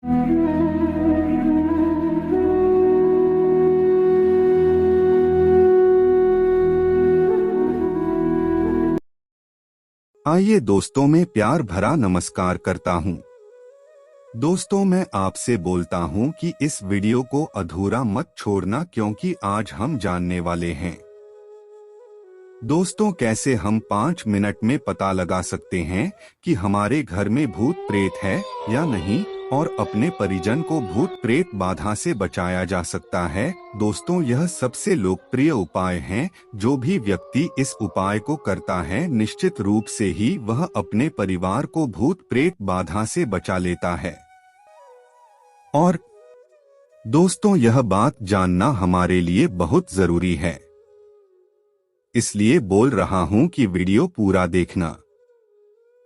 आइए दोस्तों, मैं प्यार भरा नमस्कार करता हूं। दोस्तों, मैं आपसे बोलता हूं कि इस वीडियो को अधूरा मत छोड़ना, क्योंकि आज हम जानने वाले हैं दोस्तों कैसे हम 5 मिनट में पता लगा सकते हैं कि हमारे घर में भूत प्रेत है या नहीं, और अपने परिजन को भूत प्रेत बाधा से बचाया जा सकता है। दोस्तों, यह सबसे लोकप्रिय उपाय है। जो भी व्यक्ति इस उपाय को करता है, निश्चित रूप से ही वह अपने परिवार को भूत प्रेत बाधा से बचा लेता है। और दोस्तों, यह बात जानना हमारे लिए बहुत जरूरी है, इसलिए बोल रहा हूं कि वीडियो पूरा देखना।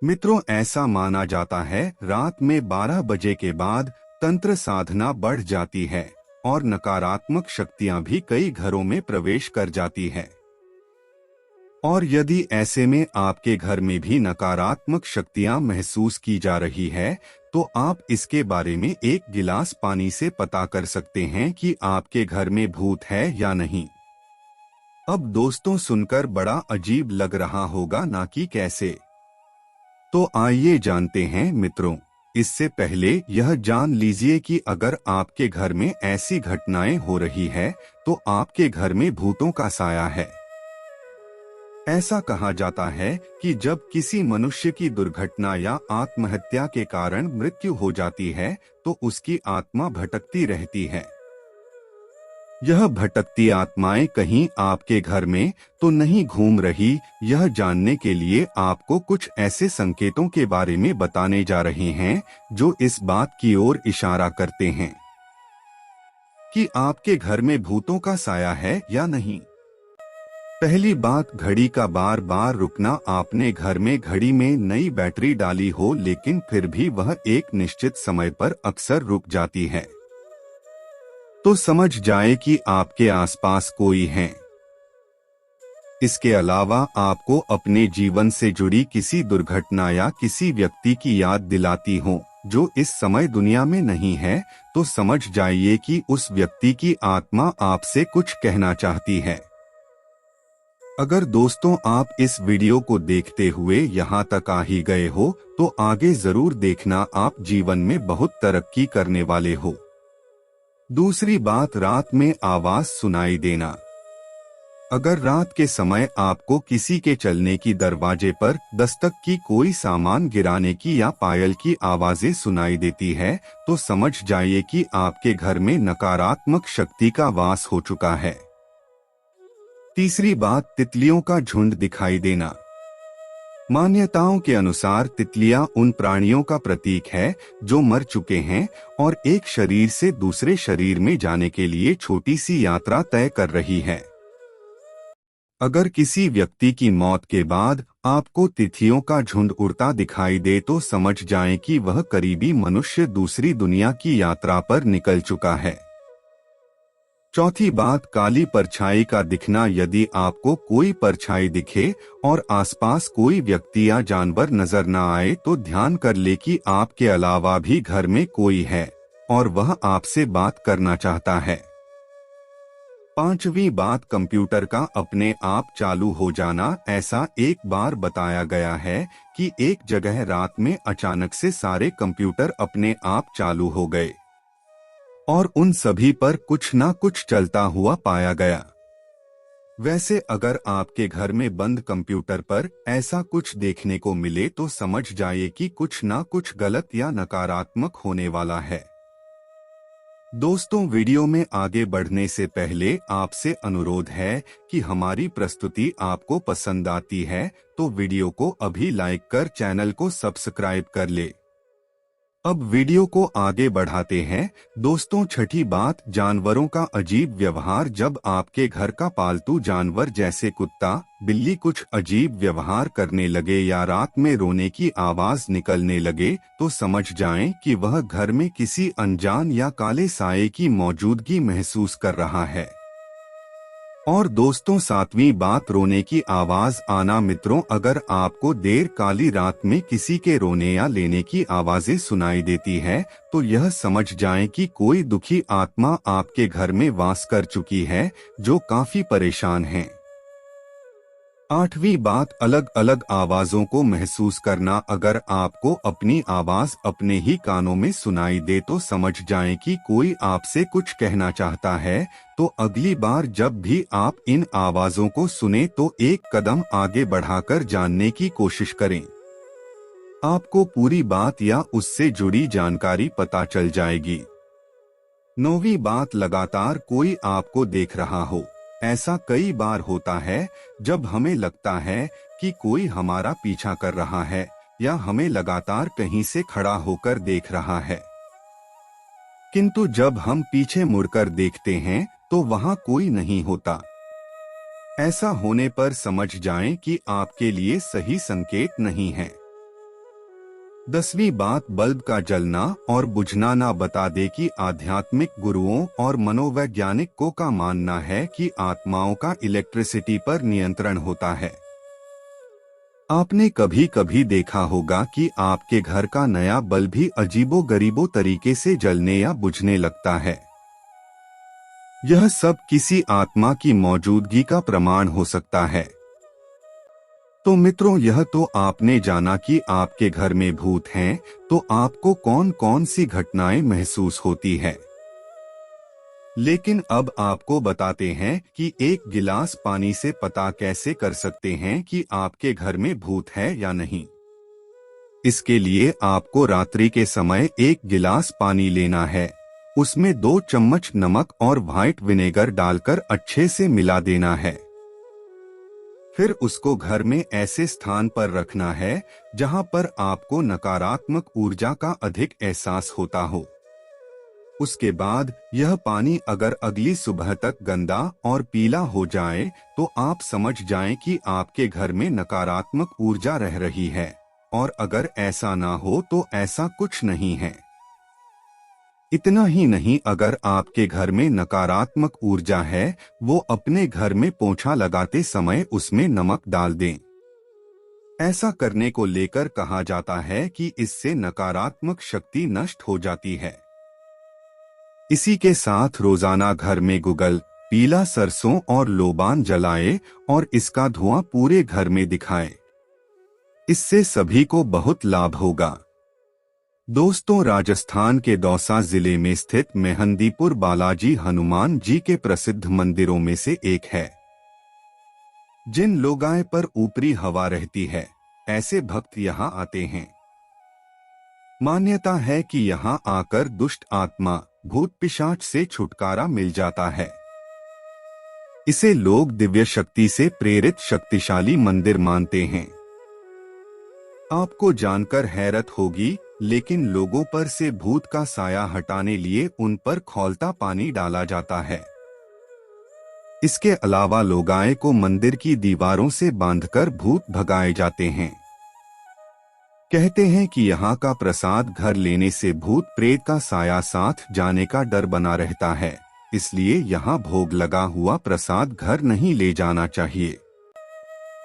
मित्रों, ऐसा माना जाता है रात में 12 बजे के बाद तंत्र साधना बढ़ जाती है और नकारात्मक शक्तियां भी कई घरों में प्रवेश कर जाती है। और यदि ऐसे में आपके घर में भी नकारात्मक शक्तियां महसूस की जा रही है, तो आप इसके बारे में एक गिलास पानी से पता कर सकते हैं कि आपके घर में भूत है या नहीं। अब दोस्तों, सुनकर बड़ा अजीब लग रहा होगा ना कि कैसे? तो आइए जानते हैं मित्रों। इससे पहले यह जान लीजिए कि अगर आपके घर में ऐसी घटनाएं हो रही है, तो आपके घर में भूतों का साया है। ऐसा कहा जाता है कि जब किसी मनुष्य की दुर्घटना या आत्महत्या के कारण मृत्यु हो जाती है, तो उसकी आत्मा भटकती रहती है। यह भटकती आत्माएं कहीं आपके घर में तो नहीं घूम रही, यह जानने के लिए आपको कुछ ऐसे संकेतों के बारे में बताने जा रहे हैं जो इस बात की ओर इशारा करते हैं कि आपके घर में भूतों का साया है या नहीं। पहली बात, घड़ी का बार बार रुकना। आपने घर में घड़ी में नई बैटरी डाली हो, लेकिन फिर भी वह एक निश्चित समय पर अक्सर रुक जाती है, तो समझ जाए कि आपके आसपास कोई है। इसके अलावा आपको अपने जीवन से जुड़ी किसी दुर्घटना या किसी व्यक्ति की याद दिलाती हो जो इस समय दुनिया में नहीं है, तो समझ जाइए कि उस व्यक्ति की आत्मा आपसे कुछ कहना चाहती है। अगर दोस्तों आप इस वीडियो को देखते हुए यहाँ तक आ ही गए हो, तो आगे जरूर देखना, आप जीवन में बहुत तरक्की करने वाले हो। दूसरी बात, रात में आवाज सुनाई देना। अगर रात के समय आपको किसी के चलने की, दरवाजे पर दस्तक की, कोई सामान गिराने की या पायल की आवाजें सुनाई देती है, तो समझ जाइए कि आपके घर में नकारात्मक शक्ति का वास हो चुका है। तीसरी बात, तितलियों का झुंड दिखाई देना। मान्यताओं के अनुसार तितलियां उन प्राणियों का प्रतीक है जो मर चुके हैं और एक शरीर से दूसरे शरीर में जाने के लिए छोटी सी यात्रा तय कर रही है। अगर किसी व्यक्ति की मौत के बाद आपको तितलियों का झुंड उड़ता दिखाई दे, तो समझ जाएं कि वह करीबी मनुष्य दूसरी दुनिया की यात्रा पर निकल चुका है। चौथी बात, काली परछाई का दिखना। यदि आपको कोई परछाई दिखे और आसपास कोई व्यक्ति या जानवर नजर न आए, तो ध्यान कर ले कि आपके अलावा भी घर में कोई है और वह आपसे बात करना चाहता है। पांचवी बात, कंप्यूटर का अपने आप चालू हो जाना। ऐसा एक बार बताया गया है कि एक जगह रात में अचानक से सारे कंप्यूटर अपने आप चालू हो गए और उन सभी पर कुछ ना कुछ चलता हुआ पाया गया। वैसे अगर आपके घर में बंद कंप्यूटर पर ऐसा कुछ देखने को मिले, तो समझ जाइए कि कुछ ना कुछ गलत या नकारात्मक होने वाला है। दोस्तों, वीडियो में आगे बढ़ने से पहले आपसे अनुरोध है कि हमारी प्रस्तुति आपको पसंद आती है तो वीडियो को अभी लाइक कर चैनल को सब्सक्राइब कर ले। अब वीडियो को आगे बढ़ाते हैं। दोस्तों, छठी बात, जानवरों का अजीब व्यवहार। जब आपके घर का पालतू जानवर जैसे कुत्ता, बिल्ली कुछ अजीब व्यवहार करने लगे या रात में रोने की आवाज निकलने लगे, तो समझ जाएं कि वह घर में किसी अनजान या काले साये की मौजूदगी महसूस कर रहा है। और दोस्तों, सातवीं बात, रोने की आवाज आना। मित्रों, अगर आपको देर काली रात में किसी के रोने या लेने की आवाजें सुनाई देती है तो यह समझ जाएं कि कोई दुखी आत्मा आपके घर में वास कर चुकी है जो काफी परेशान है। आठवीं बात, अलग अलग आवाजों को महसूस करना। अगर आपको अपनी आवाज अपने ही कानों में सुनाई दे तो समझ जाएं कि कोई आपसे कुछ कहना चाहता है। तो अगली बार जब भी आप इन आवाजों को सुने तो एक कदम आगे बढ़ाकर जानने की कोशिश करें। आपको पूरी बात या उससे जुड़ी जानकारी पता चल जाएगी। नौवीं बात, लगातार कोई आपको देख रहा हो। ऐसा कई बार होता है जब हमें लगता है कि कोई हमारा पीछा कर रहा है या हमें लगातार कहीं से खड़ा होकर देख रहा है, किंतु जब हम पीछे मुड़कर देखते हैं तो वहां कोई नहीं होता। ऐसा होने पर समझ जाएं कि आपके लिए सही संकेत नहीं है। 10वीं बात, बल्ब का जलना और बुझना ना बता दे कि आध्यात्मिक गुरुओं और मनोवैज्ञानिकों का मानना है कि आत्माओं का इलेक्ट्रिसिटी पर नियंत्रण होता है। आपने कभी कभी देखा होगा कि आपके घर का नया बल्ब भी अजीबोगरीबो तरीके से जलने या बुझने लगता है। यह सब किसी आत्मा की मौजूदगी का प्रमाण हो सकता है। तो मित्रों, यह तो आपने जाना कि आपके घर में भूत हैं, तो आपको कौन कौन सी घटनाएं महसूस होती है। लेकिन अब आपको बताते हैं कि एक गिलास पानी से पता कैसे कर सकते हैं कि आपके घर में भूत है या नहीं। इसके लिए आपको रात्रि के समय एक गिलास पानी लेना है, उसमें 2 चम्मच नमक और व्हाइट विनेगर डालकर अच्छे से मिला देना है। फिर उसको घर में ऐसे स्थान पर रखना है जहां पर आपको नकारात्मक ऊर्जा का अधिक एहसास होता हो। उसके बाद यह पानी अगर अगली सुबह तक गंदा और पीला हो जाए तो आप समझ जाएं कि आपके घर में नकारात्मक ऊर्जा रह रही है, और अगर ऐसा ना हो तो ऐसा कुछ नहीं है। इतना ही नहीं, अगर आपके घर में नकारात्मक ऊर्जा है वो अपने घर में पोंछा लगाते समय उसमें नमक डाल दें। ऐसा करने को लेकर कहा जाता है कि इससे नकारात्मक शक्ति नष्ट हो जाती है। इसी के साथ रोजाना घर में गुगल, पीला सरसों और लोबान जलाएं और इसका धुआं पूरे घर में दिखाएं। इससे सभी को बहुत लाभ होगा। दोस्तों, राजस्थान के दौसा जिले में स्थित मेहंदीपुर बालाजी हनुमान जी के प्रसिद्ध मंदिरों में से एक है। जिन लोगाए पर ऊपरी हवा रहती है, ऐसे भक्त यहाँ आते हैं। मान्यता है कि यहाँ आकर दुष्ट आत्मा, भूत पिशाच से छुटकारा मिल जाता है। इसे लोग दिव्य शक्ति से प्रेरित शक्तिशाली मंदिर मानते हैं। आपको जानकर हैरत होगी, लेकिन लोगों पर से भूत का साया हटाने लिए उन पर खौलता पानी डाला जाता है। इसके अलावा लोगाए को मंदिर की दीवारों से बांधकर भूत भगाए जाते हैं। कहते हैं कि यहाँ का प्रसाद घर लेने से भूत प्रेत का साया साथ जाने का डर बना रहता है, इसलिए यहाँ भोग लगा हुआ प्रसाद घर नहीं ले जाना चाहिए।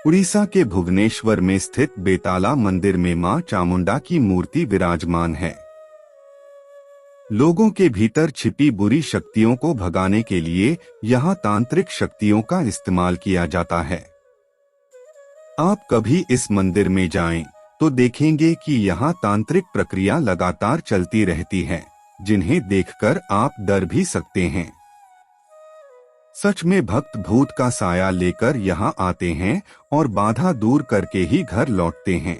उड़ीसा के भुवनेश्वर में स्थित बेताला मंदिर में मां चामुंडा की मूर्ति विराजमान है। लोगों के भीतर छिपी बुरी शक्तियों को भगाने के लिए यहाँ तांत्रिक शक्तियों का इस्तेमाल किया जाता है। आप कभी इस मंदिर में जाएं तो देखेंगे कि यहाँ तांत्रिक प्रक्रिया लगातार चलती रहती है, जिन्हें देखकर आप डर भी सकते हैं। सच में भक्त भूत का साया लेकर यहाँ आते हैं और बाधा दूर करके ही घर लौटते हैं।